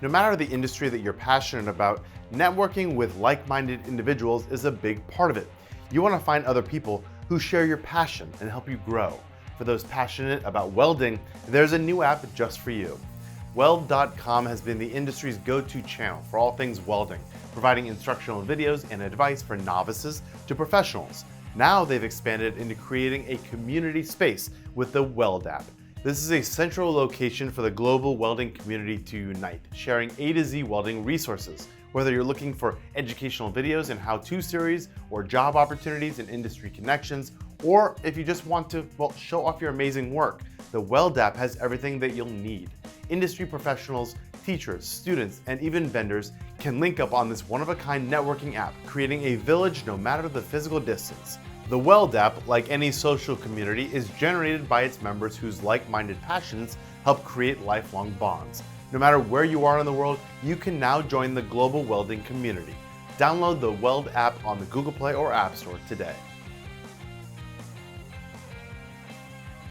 No matter the industry that you're passionate about, networking with like-minded individuals is a big part of it. You want to find other people who share your passion and help you grow. For those passionate about welding, there's a new app just for you. Weld.com has been the industry's go-to channel for all things welding, providing instructional videos and advice for novices to professionals. Now they've expanded into creating a community space with the Weld app. This is a central location for the global welding community to unite, sharing A to Z welding resources. Whether you're looking for educational videos and how-to series, or job opportunities and industry connections, or if you just want to, show off your amazing work, the Weld app has everything that you'll need. Industry professionals, teachers, students, and even vendors can link up on this one-of-a-kind networking app, creating a village no matter the physical distance. The Weld app, like any social community, is generated by its members whose like-minded passions help create lifelong bonds. No matter where you are in the world, you can now join the global welding community. Download the Weld app on the Google Play or App Store today.